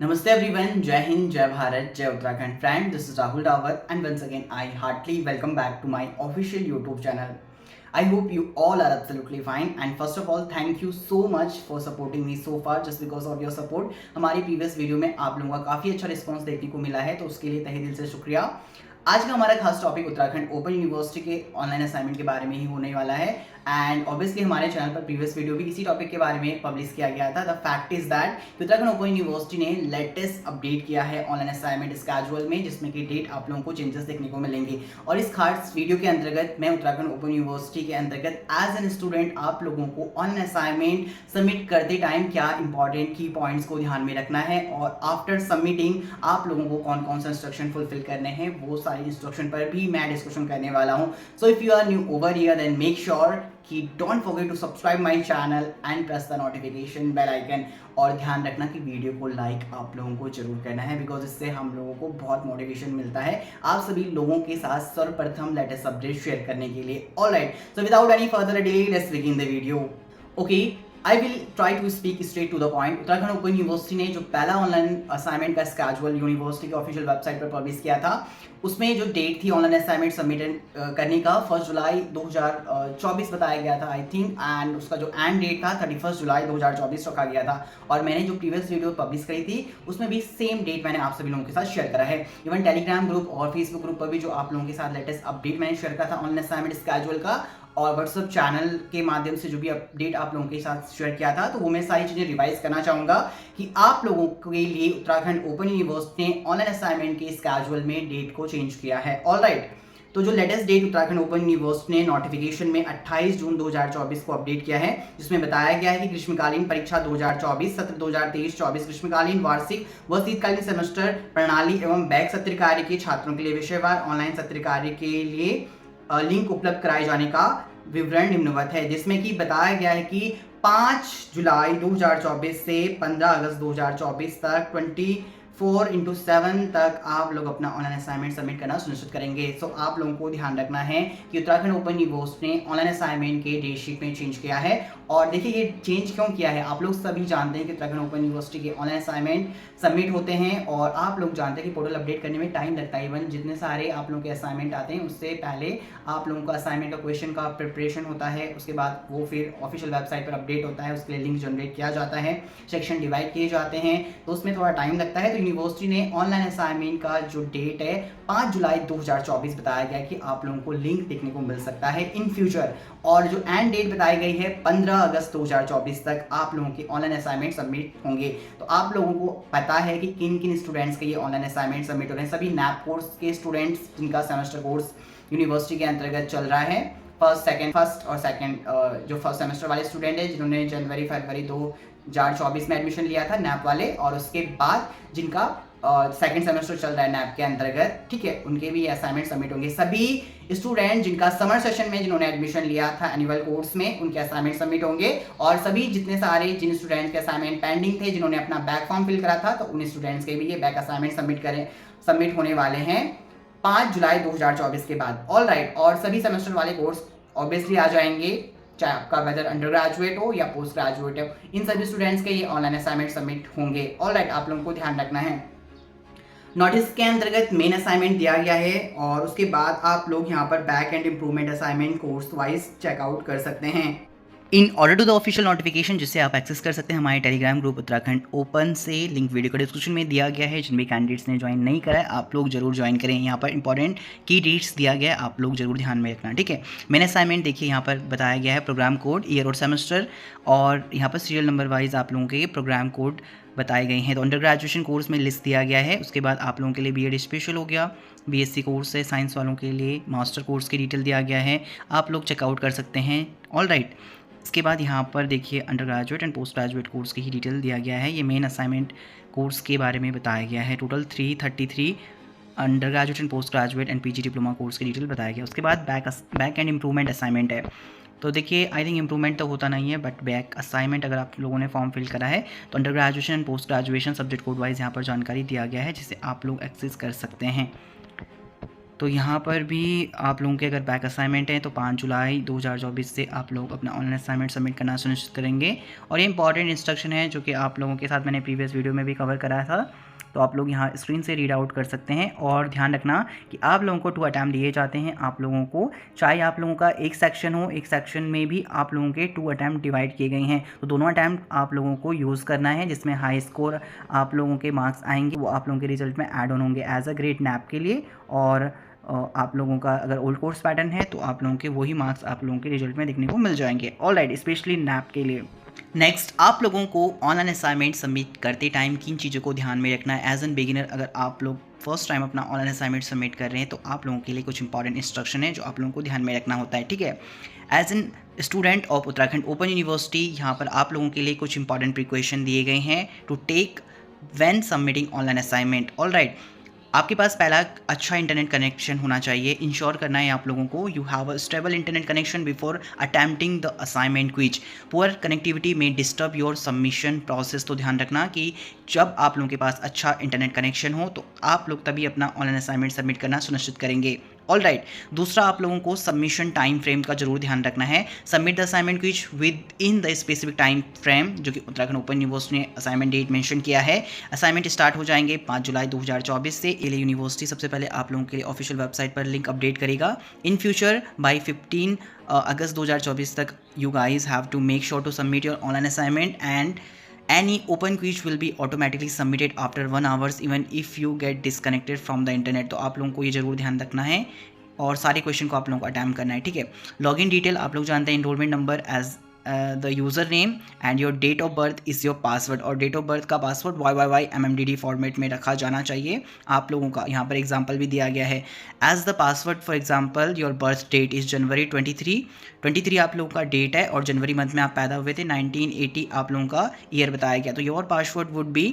Namaste everyone, Jai Hind, Jai Bharat, Jai Uttarakhand. Friend, this is Rahul Dawar and once again I heartily welcome back to my official YouTube channel. I hope you all are absolutely fine and first of all thank you so much for supporting me so far. Just because of your support हमारी previous video में आप लोगों का काफ़ी अच्छा response देखने को मिला है, तो उसके लिए तहे दिल से शुक्रिया। आज का हमारा खास टॉपिक उत्तराखंड ओपन यूनिवर्सिटी के ऑनलाइन असाइनमेंट के बारे में ही होने वाला है एंड ऑब्वियसली हमारे चैनल पर प्रीवियस वीडियो भी इसी टॉपिक के बारे में पब्लिश किया गया था। The fact is that Uttarakhand open university ने लेटेस्ट अपडेट किया है ऑनलाइन असाइनमेंट स्केड्यूल में, जिसमें कि डेट आप लोगों को चेंजेस देखने को मिलेंगे। और इस खास वीडियो के अंतर्गत मैं उत्तराखंड ओपन यूनिवर्सिटी के अंतर्गत एज एन स्टूडेंट आप लोगों को ऑनलाइन असाइनमेंट सबमिट करते टाइम क्या इंपॉर्टेंट की पॉइंट्स को ध्यान में रखना है और आफ्टर सबमिटिंग आप लोगों को कौन कौन सा इंस्ट्रक्शन फुलफिल करने हैं, वो सारी इंस्ट्रक्शन पर भी मैं डिस्कशन करने वाला हूं। So if you are new over here then make sure कि don't forget to subscribe my channel and press the notification bell icon. और ध्यान रखना कि वीडियो को लाइक आप लोगों को जरूर करना है, बिकॉज इससे हम लोगों को बहुत मोटिवेशन मिलता है आप सभी लोगों के साथ सर्वप्रथम लेटेस्ट अपडेट शेयर करने के लिए। Alright, so without any further delay let's begin the video. Okay, I will try to speak straight to the point. Uttarakhand open university ने जो पहला ऑनलाइन असाइनमेंट का स्केड्यूल यूनिवर्सिटी के ऑफिशियल वेबसाइट पर publish किया था, उसमें जो डेट थी ऑनलाइन असाइनमेंट सबमिट करने का 1 जुलाई 2024 बताया गया था आई थिंक, एंड उसका जो एंड डेट था 31 जुलाई 2024 रखा गया था। और मैंने जो प्रीवियस वीडियो पब्लिश करी थी उसमें भी सेम डेट मैंने आप सभी लोगों के साथ शेयर करा है। इवन टेलीग्राम ग्रुप और फेसबुक ग्रुप पर भी जो आप लोगों के साथ लेटेस्ट अपडेट मैंने शेयर करा था ऑनलाइन असाइनमेंट स्केड्यूल का, और व्हाट्सएप चैनल के माध्यम से जो भी अपडेट आप लोगों के साथ शेयर किया था, तो वो मैं सारी चीज़ें रिवाइज करना चाहूँगा कि आप लोगों के लिए उत्तराखंड ओपन यूनिवर्सिटी ने ऑनलाइन असाइनमेंट के स्केड्यूल में डेट को चेंज किया है। ऑलराइट, तो जो latest date Uttarakhand open university ने नोटिफिकेशन में 28 जून 2024 को अपडेट किया है, जिसमें बताया गया है कि ग्रीष्मकालीन परीक्षा 2024 सत्र 2023-24 ग्रीष्मकालीन वार्षिक व शीतकालीन सेमेस्टर प्रणाली एवं बैक सत्र कार्य के छात्रों के लिए विषयवार ऑनलाइन सत्र कार्य के लिए लिंक उपलब्ध कराए जाने का विवरण निम्नवत है, जिसमें कि बताया गया है कि 5 जुलाई 2024 से 15 अगस्त 2024 तक 24/7 तक आप लोग अपना ऑनलाइन असाइनमेंट सबमिट करना सुनिश्चित करेंगे। सो आप लोगों को ध्यान रखना है कि उत्तराखंड ओपन यूनिवर्सिटी ने ऑनलाइन असाइनमेंट के डेट शीट में चेंज किया है। और देखिए ये चेंज क्यों किया है, आप लोग सभी जानते हैं कि उत्तराखंड ओपन यूनिवर्सिटी के ऑनलाइन असाइनमेंट सबमिट होते हैं और आप लोग जानते हैं कि पोर्टल अपडेट करने में टाइम लगता है। इवन जितने सारे आप लोगों के असाइनमेंट आते हैं उससे पहले आप लोगों का असाइनमेंट का क्वेश्चन का प्रिपरेशन होता है, उसके बाद वो फिर ऑफिशियल वेबसाइट पर अपडेट होता है, उसके लिए लिंक जनरेट किया जाता है, सेक्शन डिवाइड किए जाते हैं, तो उसमें थोड़ा टाइम लगता है। तो यूनिवर्सिटी ने ऑनलाइन असाइनमेंट का जो डेट है 5 जुलाई 2024 बताया गया कि आप लोगों को लिंक देखने को मिल सकता है इन फ्यूचर। और जो एंड डेट बताई गई है 15 अगस्त 2024 तक आप लोगों के ऑनलाइन असाइनमेंट सबमिट होंगे। तो आप लोगों को पता है कि किन किन स्टूडेंट्स के ये ऑनलाइन असाइनमेंट सबमिट हो रहे हैं। सभी नैप कोर्स के स्टूडेंट्स जिनका सेमेस्टर कोर्स यूनिवर्सिटी के अंतर्गत चल रहा है, फर्स्ट और सेकंड जो फर्स्ट सेमेस्टर वाले स्टूडेंट हैं जिन्होंने जनवरी फरवरी 2024 में एडमिशन लिया था नैप वाले, और उसके बाद जिनका सेकंड सेमेस्टर चल रहा है नैप के अंतर्गत, ठीक है, उनके भी असाइनमेंट सबमिट होंगे। सभी स्टूडेंट जिनका समर सेशन में जिन्होंने एडमिशन लिया था एनुअल कोर्स में, उनके असाइनमेंट सबमिट होंगे। और सभी जितने सारे जिन स्टूडेंट्स के असाइनमेंट पेंडिंग थे, जिन्होंने अपना बैक फॉर्म फिल करा था, तो उन स्टूडेंट्स के भी ये बैक असाइनमेंट सबमिट होने वाले हैं 5 जुलाई 2024 के बाद। ऑल राइट, और सभी सेमेस्टर वाले कोर्स ऑब्वियसली आ जाएंगे, चाहे आपका वेदर अंडर ग्रेजुएट हो या पोस्ट ग्रेजुएट हो, इन सभी स्टूडेंट्स के ये ऑनलाइन असाइनमेंट सबमिट होंगे। ऑल राइट, आप लोगों को ध्यान रखना है। नोटिस के अंतर्गत मेन असाइनमेंट दिया गया है और उसके बाद आप लोग यहाँ पर back and improvement assignment course wise checkout कर सकते हैं in order to the official notification, जिससे आप एक्सेस कर सकते हैं हमारे टेलीग्राम ग्रुप उत्तराखंड ओपन से। लिंक वीडियो को डिस्क्रिप्शन में दिया गया है। जिन भी कैंडिडेट्स ने ज्वाइन नहीं करा है आप लोग जरूर ज्वाइन करें। यहाँ पर इंपॉर्टेंट की डेट्स दिया गया है, आप लोग जरूर ध्यान में रखना, ठीक है। मैंने असाइनमेंट देखिए यहाँ पर बताया गया है प्रोग्राम कोड, ईयर और सेमेस्टर, और यहाँ पर सीरियल नंबर वाइज आप लोगों के प्रोग्राम कोड बताए गए हैं। तो अंडर ग्रेजुएशन कोर्स में लिस्ट दिया गया है। उसके बाद आप लोगों के लिए बीएड स्पेशल हो गया, बीएससी कोर्स है, साइंस वालों के लिए मास्टर कोर्स की डिटेल दिया गया है, आप लोग चेकआउट कर सकते हैं। ऑल राइट, इसके बाद यहाँ पर देखिए under graduate and post graduate course की ही डिटेल दिया गया है। ये मेन असाइनमेंट कोर्स के बारे में बताया गया है। Total 333 under graduate and post graduate and PG diploma course की डिटेल बताया गया। उसके बाद बैक एंड इम्प्रूवमेंट असाइनमेंट है। तो देखिए आई थिंक इम्प्रूवमेंट तो होता नहीं है, बट बैक असाइनमेंट अगर आप लोगों ने फॉर्म फिल करा है तो under graduation and post graduation subject code wise यहाँ पर जानकारी दिया गया है, जिसे आप लोग एक्सेस कर सकते हैं। तो यहाँ पर भी आप लोगों के अगर बैक असाइनमेंट है तो 5 जुलाई 2024 से आप लोग अपना ऑनलाइन असाइनमेंट सबमिट करना सुनिश्चित करेंगे। और ये इंपॉर्टेंट इंस्ट्रक्शन है जो कि आप लोगों के साथ मैंने प्रीवियस वीडियो में भी कवर कराया था, तो आप लोग यहाँ स्क्रीन से रीड आउट कर सकते हैं। और ध्यान रखना कि आप लोगों को 2 अटैम्प्ट दिए जाते हैं आप लोगों को, चाहे आप लोगों का एक सेक्शन हो, एक सेक्शन में भी आप लोगों के 2 अटैम्प्ट डिवाइड किए गए हैं, तो दोनों अटैम्प्ट आप लोगों को यूज़ करना है। जिसमें हाई स्कोर आप लोगों के मार्क्स आएंगे वो आप लोगों के रिजल्ट में ऐड ऑन होंगे एज अ ग्रेड नैप के लिए। और आप लोगों का अगर ओल्ड कोर्स पैटर्न है तो आप लोगों के वही मार्क्स आप लोगों के रिजल्ट में देखने को मिल जाएंगे। ऑल राइट, स्पेशली नैप के लिए। नेक्स्ट, आप लोगों को ऑनलाइन असाइनमेंट सबमिट करते टाइम किन चीज़ों को ध्यान में रखना है एज एन बिगिनर। अगर आप लोग फर्स्ट टाइम अपना ऑनलाइन असाइनमेंट सबमिट कर रहे हैं तो आप लोगों के लिए कुछ इंपॉर्टेंट इंस्ट्रक्शन है जो आप लोगों को ध्यान में रखना होता है, ठीक है। As an student of Uttarakhand open university, यहाँ पर आप लोगों के लिए कुछ इंपॉर्टेंट प्रिकॉशन दिए गए हैं to take when submitting online assignment. All right, आपके पास पहला अच्छा इंटरनेट कनेक्शन होना चाहिए। इंश्योर करना है आप लोगों को you have a stable internet connection before attempting the assignment quiz. Poor connectivity में डिस्टर्ब योर सबमिशन प्रोसेस। तो ध्यान रखना कि जब आप लोगों के पास अच्छा इंटरनेट कनेक्शन हो तो आप लोग तभी अपना ऑनलाइन असाइनमेंट सबमिट करना सुनिश्चित करेंगे। ऑल राइट, दूसरा आप लोगों को सबमिशन टाइम फ्रेम का जरूर ध्यान रखना है। Submit the assignment quiz with in the specific time frame जो कि उत्तराखंड ओपन यूनिवर्सिटी ने असाइनमेंट डेट मेंशन किया है। असाइनमेंट स्टार्ट हो जाएंगे 5 जुलाई 2024 से। एले यूनिवर्सिटी सबसे पहले आप लोगों के लिए ऑफिशियल वेबसाइट पर लिंक अपडेट करेगा। इन फ्यूचर बाय 15 अगस्त 2024 तक you guys have to make sure to submit your online assignment and any open quiz will be automatically submitted after 1 hours even if you get disconnected from the internet। तो आप लोगों को ये जरूर ध्यान रखना है और सारे क्वेश्चन को आप लोगों को अटैम्प्ट करना है, ठीक है। लॉगिन डिटेल आप लोग जानते हैं, enrollment number as the user name and your date of birth is your password. और डेट ऑफ बर्थ का पासवर्ड YYY MMDD फॉर्मेट में रखा जाना चाहिए आप लोगों का। यहाँ पर एग्जांपल भी दिया गया है as the password for example your birth date is January 23 आप लोगों का डेट है और जनवरी मंथ में आप पैदा हुए थे। 1980 आप लोगों का ईयर बताया गया, तो your password would be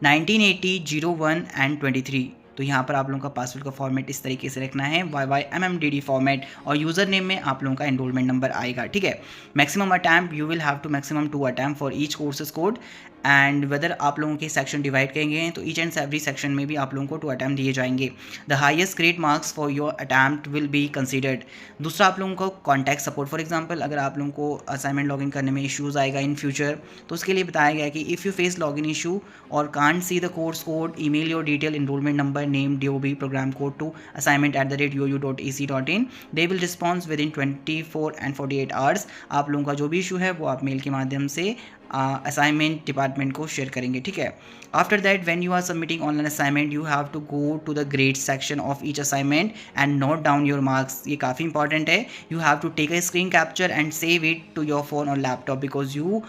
1980 01 and 23। तो यहाँ पर आप लोगों का पासवर्ड का फॉर्मेट इस तरीके से रखना है YY MMDD फॉर्मेट। और यूज़र नेम में आप लोगों का एनरोलमेंट नंबर आएगा, ठीक है। Maximum attempt you will have to maximum 2 attempt for each courses code and whether आप लोगों के सेक्शन डिवाइड करेंगे हैं तो ईच एंड एवरी सेक्शन में भी आप लोगों को 2 अटैम्प्ट दिए जाएंगे। The highest grade marks for your attempt will be considered. दूसरा आप लोगों को कॉन्टैक्ट सपोर्ट। फॉर एग्जांपल अगर आप लोगों को असाइनमेंट लॉगिन करने में इश्यूज़ आएगा इन फ्यूचर तो उसके लिए बताया गया है कि if you face login issue और can't see the course code, email your detail enrolment number, name, DOB, programme code to assignment@uu.ac.in। They will response within 24 and 48 hours. आप लोगों का जो भी इशू है वो आप मेल के माध्यम से असाइनमेंट डिपार्टमेंट को शेयर करेंगे, ठीक है। After that when you are submitting online assignment you have to go to the grade section of each assignment and note down your marks. ये काफ़ी इंपॉर्टेंट है। You have to take a screen capture and save it to your phone और laptop because you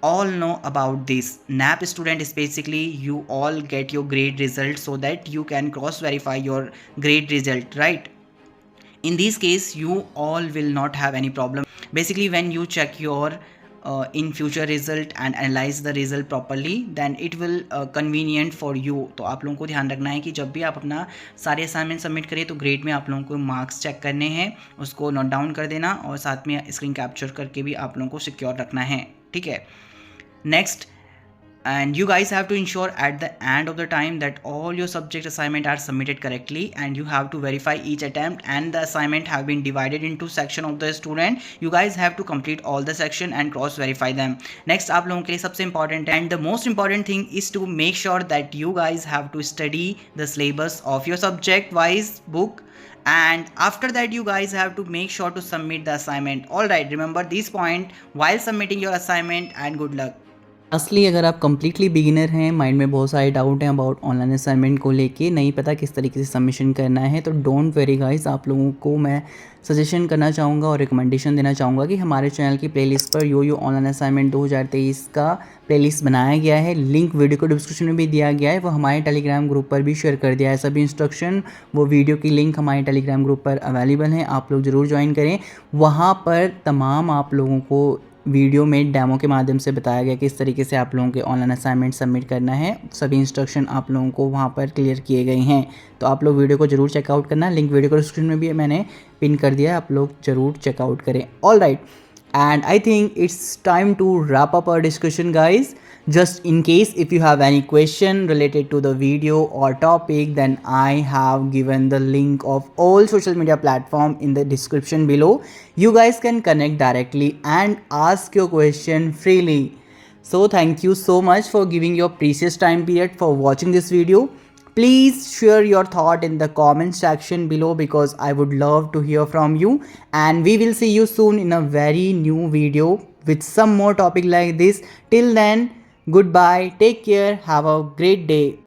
all know about this। NAP student is basically you all get your grade result so that you can cross verify your grade result, right? In this case you all will not have any problem. Basically when you check your in future result and analyze the result properly then it will convenient for you। तो आप लोगों को ध्यान रखना है कि जब भी आप अपना सारे असाइनमेंट सबमिट करें तो ग्रेड में आप लोगों को मार्क्स चेक करने हैं, उसको नोट डाउन कर देना और साथ में स्क्रीन कैप्चर करके भी आप लोगों को सिक्योर रखना है, ठीक है। Next, and you guys have to ensure at the end of the time that all your subject assignment are submitted correctly and you have to verify each attempt and the assignment have been divided into section of the student। you guys have to complete all the section and cross verify them। next आप लोगों के लिए सबसे important and the most important thing is to make sure that you guys have to study the syllabus of your subject wise book and after that you guys have to make sure to submit the assignment। all right, remember this point while submitting your assignment and good luck। असली अगर आप completely beginner हैं, mind में बहुत सारे doubt हैं about online assignment को लेके, नहीं पता किस तरीके से सबमिशन करना है, तो डोंट वेरी गाइस, आप लोगों को मैं सजेशन करना चाहूँगा और रिकमेंडेशन देना चाहूँगा कि हमारे चैनल की प्लेलिस्ट पर यो ऑनलाइन असाइनमेंट 2023 का प्लेलिस्ट बनाया गया है। लिंक वीडियो को डिस्क्रिप्शन में भी दिया गया है, वो हमारे टेलीग्राम ग्रुप पर भी शेयर कर दिया है। सभी इंस्ट्रक्शन वो वीडियो की लिंक हमारे टेलीग्राम ग्रुप पर अवेलेबल हैं, आप लोग ज़रूर ज्वाइन करें। वहाँ पर तमाम आप लोगों को वीडियो में डेमो के माध्यम से बताया गया कि इस तरीके से आप लोगों के ऑनलाइन असाइनमेंट सबमिट करना है। सभी इंस्ट्रक्शन आप लोगों को वहाँ पर क्लियर किए गए हैं, तो आप लोग वीडियो को जरूर चेकआउट करना। लिंक वीडियो को डिस्क्रिप्शन में भी मैंने पिन कर दिया है, आप लोग जरूर चेकआउट करें। All right, and I think it's time to wrap up our discussion guys। Just in case if you have any question related to the video or topic, then I have given the link of all social media platform in the description below. You guys can connect directly and ask your question freely. So thank you so much for giving your precious time period for watching this video. Please share your thought in the comment section below because I would love to hear from you, and we will see you soon in a very new video with some more topic like this. Till then, goodbye, take care, have a great day.